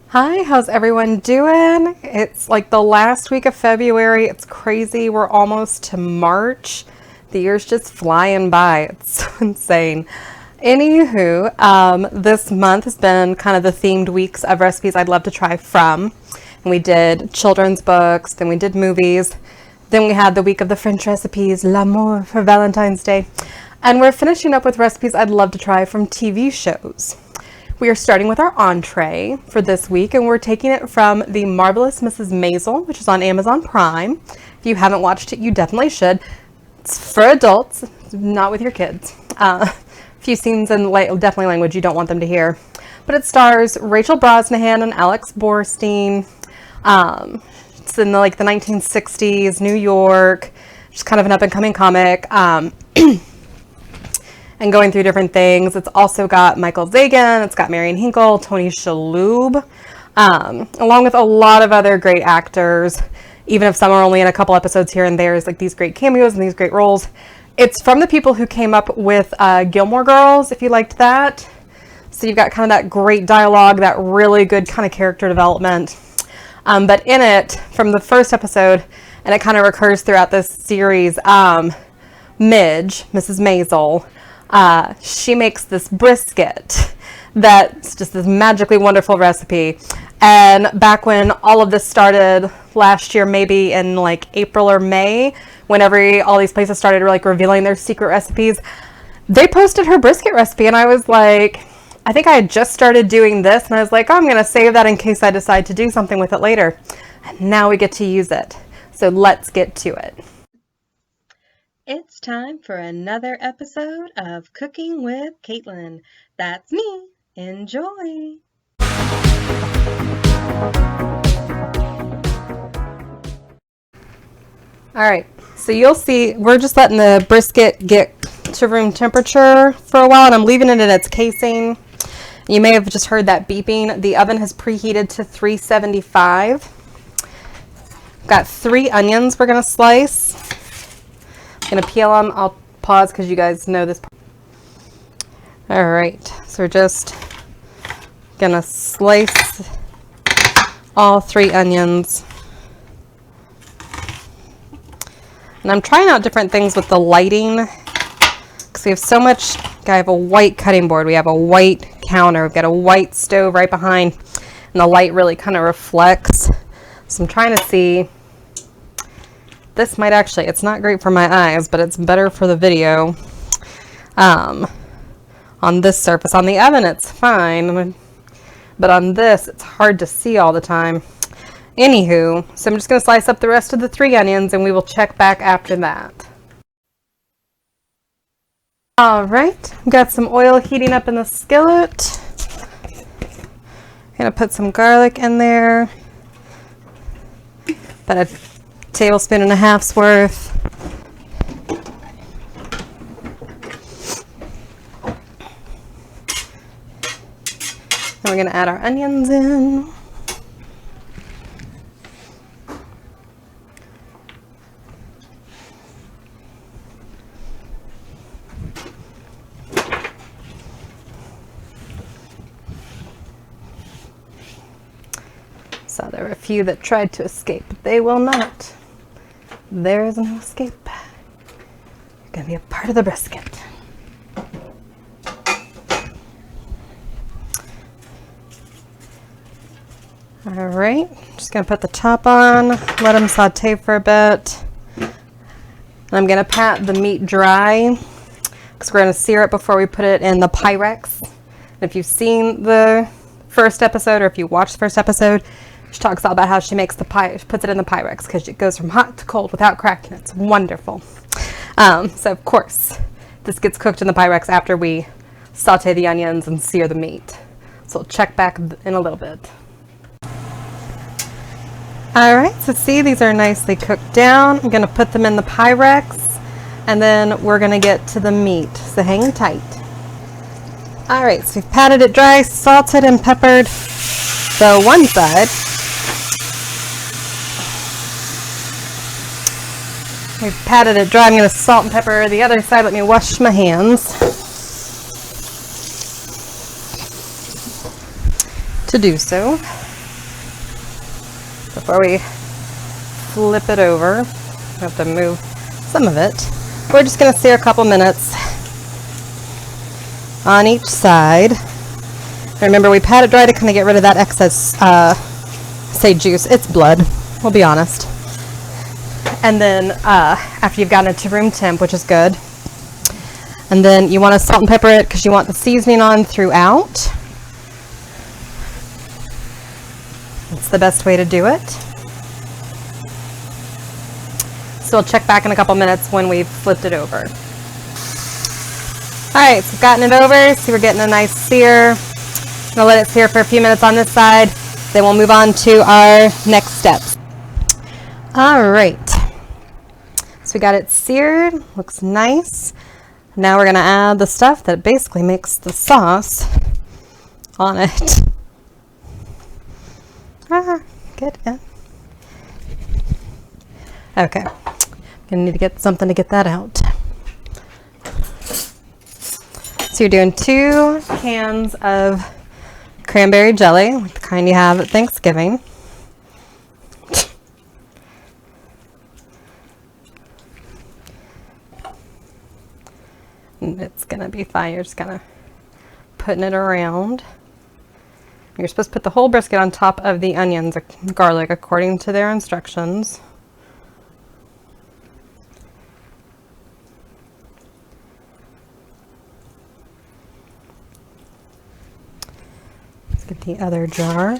Hi, how's everyone doing? It's like the last week of February. It's crazy. We're almost to March. The year's just flying by. It's so insane. Anywho, this month has been kind of the themed weeks of recipes I'd love to try from. And we did children's books, then we did movies, then we had the week of the French recipes, l'amour for Valentine's Day. And we're finishing up with recipes I'd love to try from TV shows. We are starting with our entree for this week, and we're taking it from The Marvelous Mrs. Maisel, which is on Amazon Prime. If you haven't watched it, you definitely should. It's for adults, not with your kids. A few scenes in definitely language you don't want them to hear. But it stars Rachel Brosnahan and Alex Borstein. It's in the 1960s, New York. Just kind of an up-and-coming comic. And going through different things. It's also got Michael Zagan, it's got Marion Hinkle, Tony Shalhoub, along with a lot of other great actors, even if some are only in a couple episodes here and there. There's like these great cameos and these great roles. It's from the people who came up with Gilmore Girls, if you liked that. So you've got kind of that great dialogue, that really good kind of character development. But in it, from the first episode, and it kind of recurs throughout this series, Midge, Mrs. Maisel, she makes this brisket that's just this magically wonderful recipe. And back when all of this started last year, maybe in like April or May, whenever all these places started like revealing their secret recipes, they posted her brisket recipe. And I was like, I think I had just started doing this, and I was like, oh, I'm going to save that in case I decide to do something with it later. And now we get to use it. So let's get to it. It's time for another episode of Cooking with Kaitlin. That's me. Enjoy. All right, so you'll see we're just letting the brisket get to room temperature for a while, and I'm leaving it in its casing. You may have just heard that beeping. The oven has preheated to 375. Got 3 onions we're gonna slice. Gonna peel them. I'll pause because you guys know this. All right, so we're just gonna slice all 3 onions. And I'm trying out different things with the lighting because we have so much. I have a white cutting board. We have a white counter. We've got a white stove right behind, and the light really kind of reflects. So I'm trying to see. This might actually, it's not great for my eyes, but it's better for the video. On this surface. On the oven, it's fine. But on this, it's hard to see all the time. Anywho, so I'm just going to slice up the rest of the 3 onions, and we will check back after that. All right, got some oil heating up in the skillet. Gonna put some garlic in there. About a tablespoon and a half's worth. And we're going to add our onions in. So there were a few that tried to escape, but they will not. There is no escape. You're going to be a part of the brisket. All right, just going to put the top on, let them saute for a bit. And I'm going to pat the meat dry because we're going to sear it before we put it in the Pyrex. And if you've seen the first episode, or if you watched the first episode, she talks all about how she makes puts it in the Pyrex because it goes from hot to cold without cracking. It's wonderful. So of course, this gets cooked in the Pyrex after we saute the onions and sear the meat. So we'll check back in a little bit. All right, so see, these are nicely cooked down. I'm gonna put them in the Pyrex, and then we're gonna get to the meat, so hang tight. All right, so we've patted it dry, salted and peppered the one side. We've patted it dry. I'm going to salt and pepper the other side. Let me wash my hands. To do so. before we flip it over. I have to move some of it. We're just going to sear a couple minutes on each side. Remember, we pat it dry to kind of get rid of that excess, say juice. It's blood, we'll be honest. And then after you've gotten it to room temp, which is good, and then you want to salt and pepper it because you want the seasoning on throughout. That's the best way to do it. So we'll check back in a couple minutes when we've flipped it over. Alright, so we've gotten it over. See, we're getting a nice sear. I'm going to let it sear for a few minutes on this side. Then we'll move on to our next steps. Alright. So we got it seared. Looks nice. Now we're going to add the stuff that basically makes the sauce on it. Good. Yeah. Okay. I'm going to need to get something to get that out. So you're doing 2 cans of cranberry jelly, like the kind you have at Thanksgiving. And it's going to be fine. You're just kind of putting it around. You're supposed to put the whole brisket on top of the onions or garlic according to their instructions. Let's get the other jar.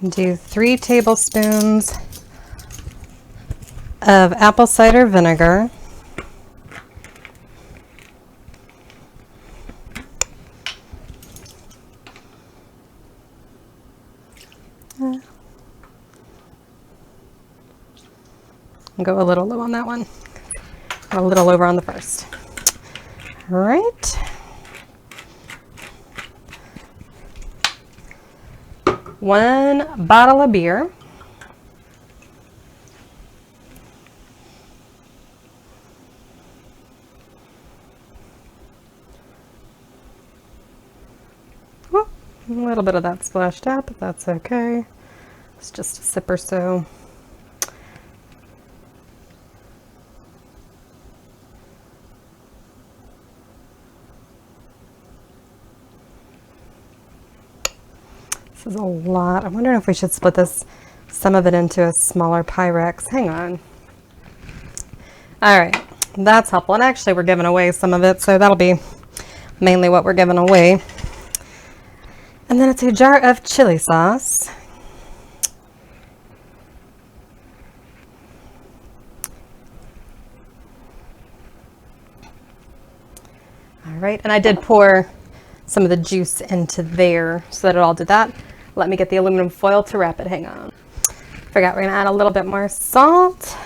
Do 3 tablespoons of apple cider vinegar. Go a little low on that one. A little over on the first. All right. 1 bottle of beer. Whoop, a little bit of that splashed out, but that's okay. It's just a sip or so. This is a lot. I'm wondering if we should split this, some of it into a smaller Pyrex. Hang on. All right, that's helpful. And actually, we're giving away some of it, so that'll be mainly what we're giving away. And then it's a jar of chili sauce. All right, and I did pour some of the juice into there so that it all did that. Let me get the aluminum foil to wrap it. Hang on. Forgot we're gonna add a little bit more salt.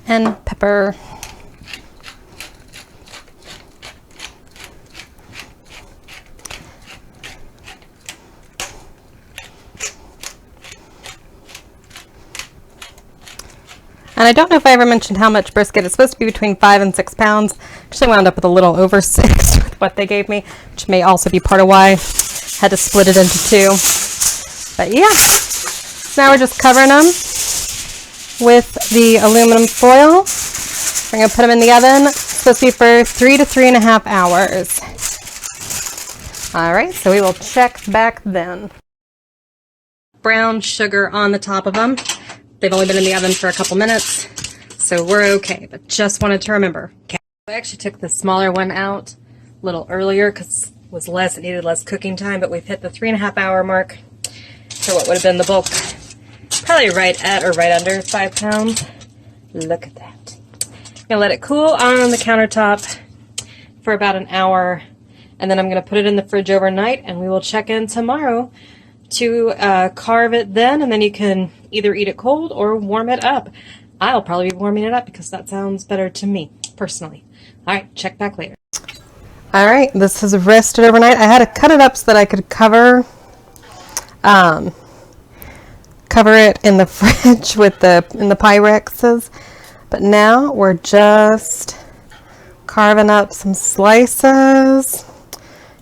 And pepper. And I don't know if I ever mentioned how much brisket. It's supposed to be between 5 and 6 pounds. Actually wound up with a little over 6 with what they gave me, which may also be part of why I had to split it into 2. But yeah, now we're just covering them with the aluminum foil. We're going to put them in the oven. It's supposed to be for 3 to 3.5 hours. All right, so we will check back then. Brown sugar on the top of them. They've only been in the oven for a couple minutes, so we're okay, but just wanted to remember. Okay. I actually took the smaller one out a little earlier because it needed less cooking time, but we've hit the 3.5 hour mark for what would have been the bulk. Probably right at or right under 5 pounds. Look at that. I'm gonna let it cool on the countertop for about an hour, and then I'm gonna put it in the fridge overnight, and we will check in tomorrow to carve it then, and then you can either eat it cold or warm it up. I'll probably be warming it up because that sounds better to me, personally. All right, check back later. All right, this has rested overnight. I had to cut it up so that I could cover it in the fridge with in the Pyrexes. But now we're just carving up some slices.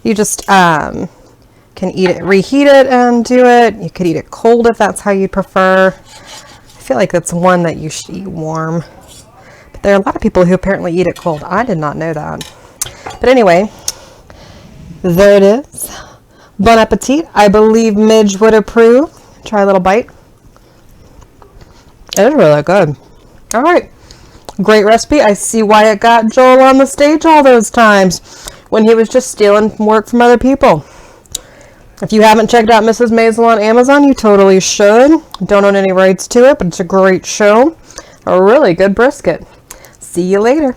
You just can eat it, reheat it and do it. You could eat it cold if that's how you prefer. I feel like that's one that you should eat warm. But there are a lot of people who apparently eat it cold. I did not know that. But anyway, there it is. Bon appetit. I believe Midge would approve. Try a little bite. It is really good. All right. Great recipe. I see why it got Joel on the stage all those times when he was just stealing work from other people. If you haven't checked out Mrs. Maisel on Amazon, you totally should. Don't own any rights to it, but it's a great show. A really good brisket. See you later.